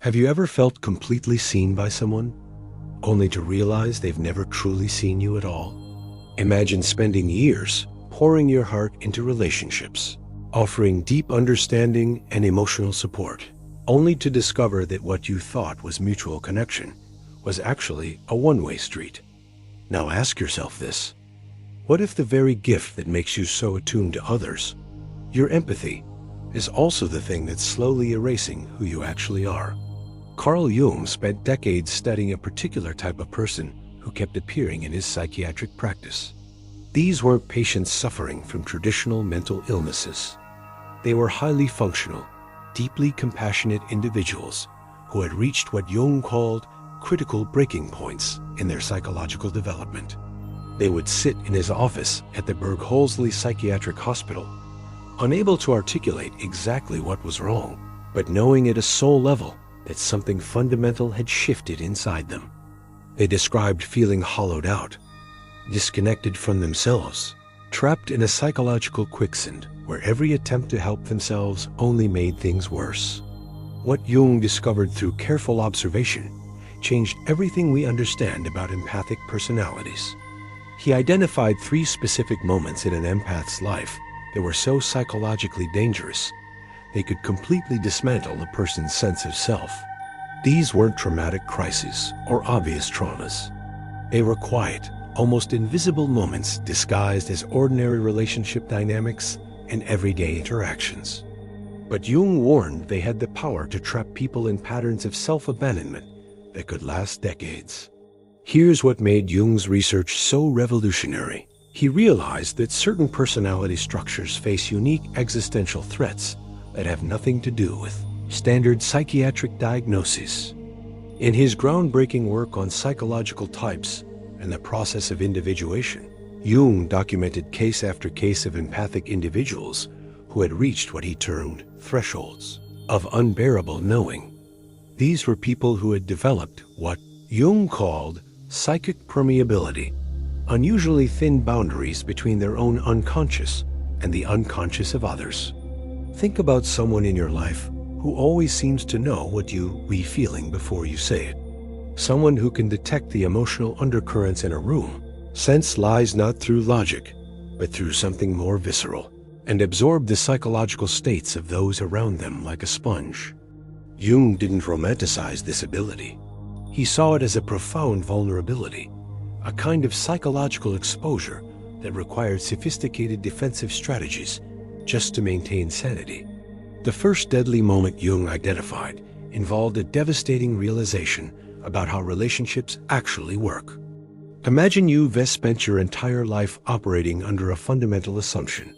Have you ever felt completely seen by someone, only to realize they've never truly seen you at all? Imagine spending years pouring your heart into relationships, offering deep understanding and emotional support, only to discover that what you thought was mutual connection was actually a one-way street. Now ask yourself this. What if the very gift that makes you so attuned to others, your empathy, is also the thing that's slowly erasing who you actually are? Carl Jung spent decades studying a particular type of person who kept appearing in his psychiatric practice. These weren't patients suffering from traditional mental illnesses. They were highly functional, deeply compassionate individuals who had reached what Jung called critical breaking points in their psychological development. They would sit in his office at the Berg-Holzli Psychiatric Hospital, unable to articulate exactly what was wrong, but knowing at a soul level that something fundamental had shifted inside them. They described feeling hollowed out, disconnected from themselves, trapped in a psychological quicksand where every attempt to help themselves only made things worse. What Jung discovered through careful observation changed everything we understand about empathic personalities. He identified 3 specific moments in an empath's life that were so psychologically dangerous they could completely dismantle a person's sense of self. These weren't traumatic crises or obvious traumas. They were quiet, almost invisible moments disguised as ordinary relationship dynamics and everyday interactions. But Jung warned they had the power to trap people in patterns of self-abandonment that could last decades. Here's what made Jung's research so revolutionary. He realized that certain personality structures face unique existential threats that have nothing to do with standard psychiatric diagnoses. In his groundbreaking work on psychological types and the process of individuation, Jung documented case after case of empathic individuals who had reached what he termed thresholds of unbearable knowing. These were people who had developed what Jung called psychic permeability, unusually thin boundaries between their own unconscious and the unconscious of others. Think about someone in your life who always seems to know what you'll be feeling before you say it. Someone who can detect the emotional undercurrents in a room, sense lies not through logic, but through something more visceral, and absorb the psychological states of those around them like a sponge. Jung didn't romanticize this ability. He saw it as a profound vulnerability, a kind of psychological exposure that required sophisticated defensive strategies just to maintain sanity. The first deadly moment Jung identified involved a devastating realization about how relationships actually work. Imagine you've spent your entire life operating under a fundamental assumption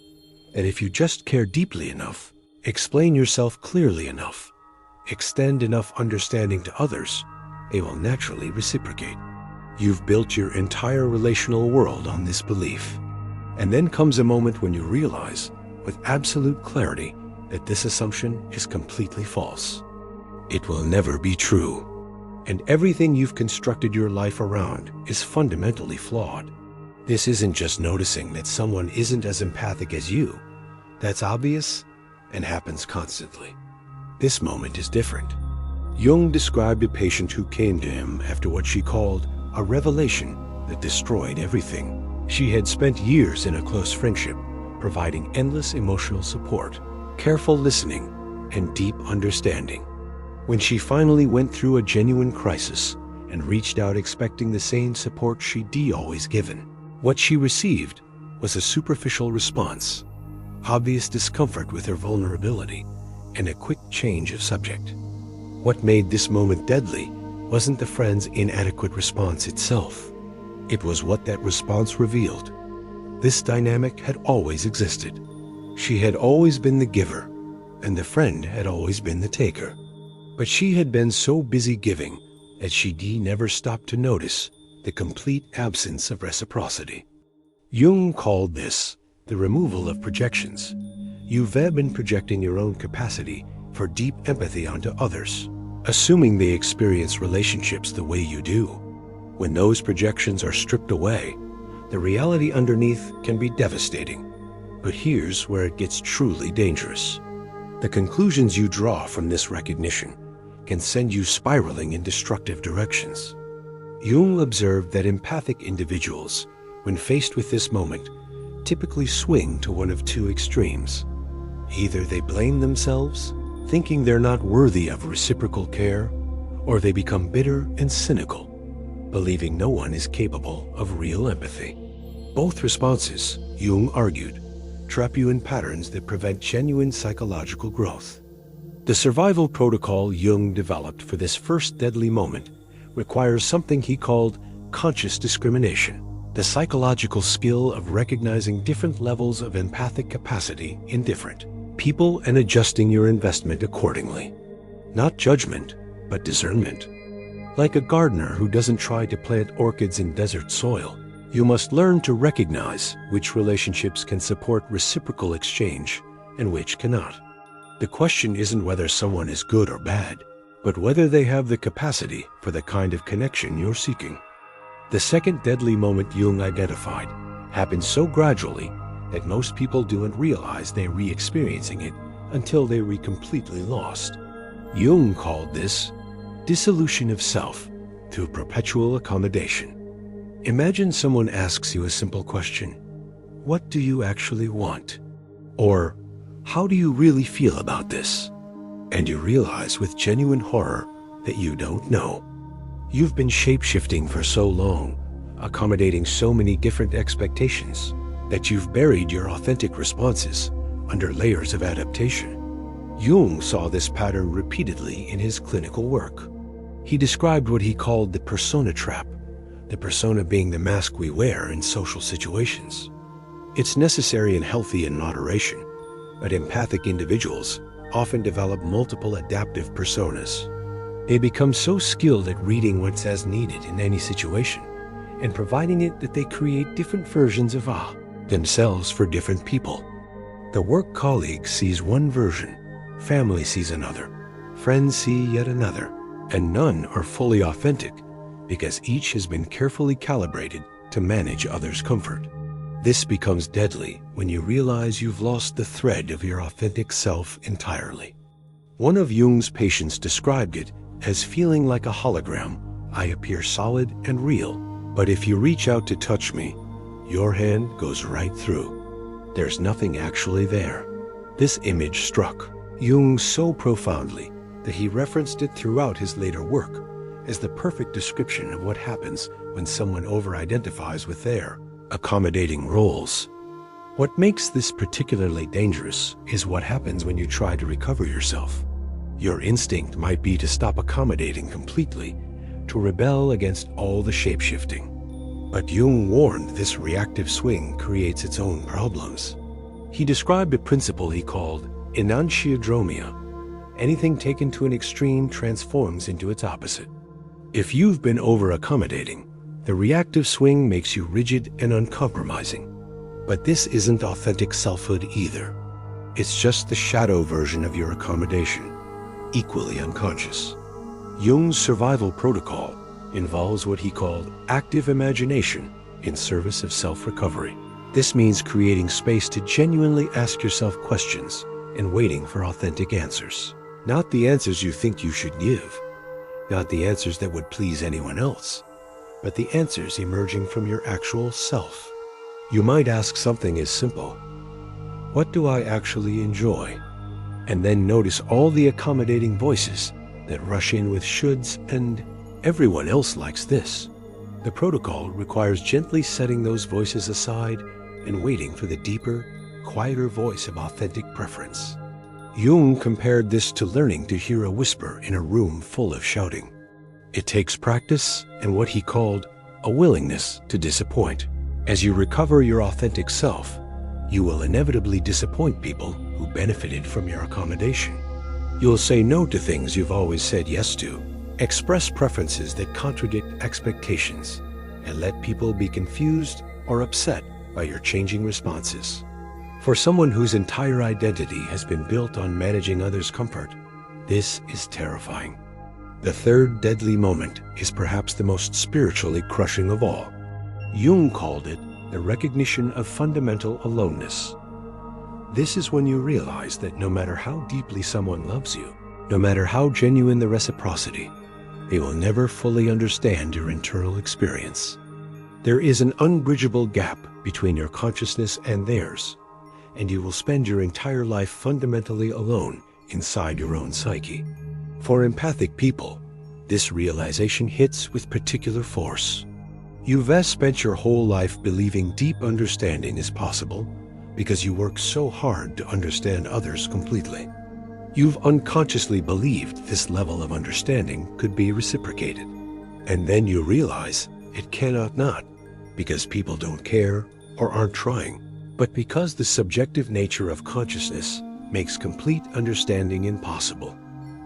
that if you just care deeply enough, explain yourself clearly enough, extend enough understanding to others, they will naturally reciprocate. You've built your entire relational world on this belief. And then comes a moment when you realize, with absolute clarity, that this assumption is completely false. It will never be true. And everything you've constructed your life around is fundamentally flawed. This isn't just noticing that someone isn't as empathic as you. That's obvious and happens constantly. This moment is different. Jung described a patient who came to him after what she called a revelation that destroyed everything. She had spent years in a close friendship, providing endless emotional support, careful listening, and deep understanding. When she finally went through a genuine crisis and reached out expecting the same support she'd always given, what she received was a superficial response, obvious discomfort with her vulnerability, and a quick change of subject. What made this moment deadly wasn't the friend's inadequate response itself. It was what that response revealed. This dynamic had always existed. She had always been the giver, and the friend had always been the taker. But she had been so busy giving that she'd never stopped to notice the complete absence of reciprocity. Jung called this the removal of projections. You've been projecting your own capacity for deep empathy onto others, assuming they experience relationships the way you do. When those projections are stripped away, the reality underneath can be devastating. But here's where it gets truly dangerous. The conclusions you draw from this recognition can send you spiraling in destructive directions. Jung observed that empathic individuals, when faced with this moment, typically swing to one of two extremes. Either they blame themselves, thinking they're not worthy of reciprocal care, or they become bitter and cynical, believing no one is capable of real empathy. Both responses, Jung argued, trap you in patterns that prevent genuine psychological growth. The survival protocol Jung developed for this first deadly moment requires something he called conscious discrimination, the psychological skill of recognizing different levels of empathic capacity in different people and adjusting your investment accordingly. Not judgment, but discernment. Like a gardener who doesn't try to plant orchids in desert soil, you must learn to recognize which relationships can support reciprocal exchange and which cannot. The question isn't whether someone is good or bad, but whether they have the capacity for the kind of connection you're seeking. The second deadly moment Jung identified happened so gradually that most people don't realize they're re-experiencing it until they were completely lost. Jung called this dissolution of self through perpetual accommodation. Imagine someone asks you a simple question: what do you actually want? Or, how do you really feel about this? And you realize with genuine horror that you don't know. You've been shape-shifting for so long, accommodating so many different expectations, that you've buried your authentic responses under layers of adaptation. Jung saw this pattern repeatedly in his clinical work. He described what he called the persona trap, the persona being the mask we wear in social situations. It's necessary and healthy in moderation, but empathic individuals often develop multiple adaptive personas. They become so skilled at reading what's as needed in any situation and providing it that they create different versions of themselves for different people. The work colleague sees one version, family sees another, friends see yet another, and none are fully authentic because each has been carefully calibrated to manage others' comfort. This becomes deadly when you realize you've lost the thread of your authentic self entirely. One of Jung's patients described it as feeling like a hologram. I appear solid and real, but if you reach out to touch me, your hand goes right through. There's nothing actually there. This image struck Jung so profoundly that he referenced it throughout his later work as the perfect description of what happens when someone over-identifies with their accommodating roles. What makes this particularly dangerous is what happens when you try to recover yourself. Your instinct might be to stop accommodating completely, to rebel against all the shape-shifting. But Jung warned this reactive swing creates its own problems. He described a principle he called enantiodromia. Anything taken to an extreme transforms into its opposite. If you've been over-accommodating, the reactive swing makes you rigid and uncompromising. But this isn't authentic selfhood either. It's just the shadow version of your accommodation, equally unconscious. Jung's survival protocol involves what he called active imagination in service of self-recovery. This means creating space to genuinely ask yourself questions and waiting for authentic answers. Not the answers you think you should give, not the answers that would please anyone else, but the answers emerging from your actual self. You might ask something as simple: what do I actually enjoy? And then notice all the accommodating voices that rush in with shoulds and everyone else likes this. The protocol requires gently setting those voices aside and waiting for the deeper, quieter voice of authentic preference. Jung compared this to learning to hear a whisper in a room full of shouting. It takes practice and what he called a willingness to disappoint. As you recover your authentic self, you will inevitably disappoint people who benefited from your accommodation. You'll say no to things you've always said yes to, express preferences that contradict expectations, and let people be confused or upset by your changing responses. For someone whose entire identity has been built on managing others' comfort, this is terrifying. The third deadly moment is perhaps the most spiritually crushing of all. Jung called it the recognition of fundamental aloneness. This is when you realize that no matter how deeply someone loves you, No matter how genuine the reciprocity, they will never fully understand your internal experience. There is an unbridgeable gap between your consciousness and theirs, and you will spend your entire life fundamentally alone inside your own psyche. For empathic people, this realization hits with particular force. You've spent your whole life believing deep understanding is possible because you work so hard to understand others completely. You've unconsciously believed this level of understanding could be reciprocated. And then you realize it cannot not, because people don't care or aren't trying, but because the subjective nature of consciousness makes complete understanding impossible.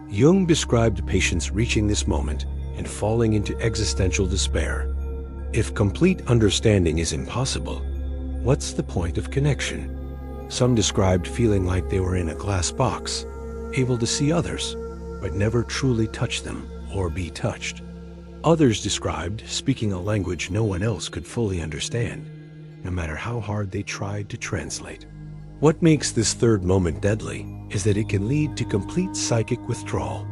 Jung described patients reaching this moment and falling into existential despair. If complete understanding is impossible, what's the point of connection? Some described feeling like they were in a glass box, able to see others, but never truly touch them or be touched. Others described speaking a language no one else could fully understand, no matter how hard they tried to translate. What makes this third moment deadly is that it can lead to complete psychic withdrawal.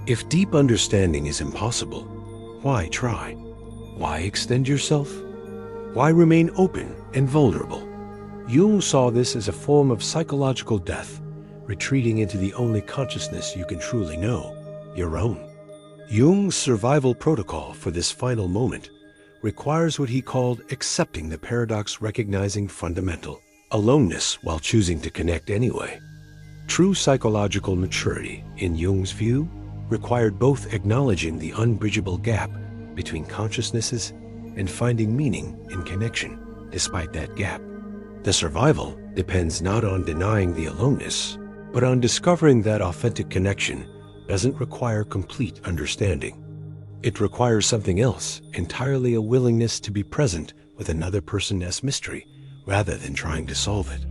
If deep understanding is impossible, why try? Why extend yourself? Why remain open and vulnerable? Jung saw this as a form of psychological death, retreating into the only consciousness you can truly know, your own. Jung's survival protocol for this final moment requires what he called accepting the paradox, recognizing fundamental aloneness while choosing to connect anyway. True psychological maturity, in Jung's view, required both acknowledging the unbridgeable gap between consciousnesses and finding meaning in connection despite that gap. The survival depends not on denying the aloneness, but on discovering that authentic connection doesn't require complete understanding. It requires something else, entirely a willingness to be present with another person as mystery, rather than trying to solve it.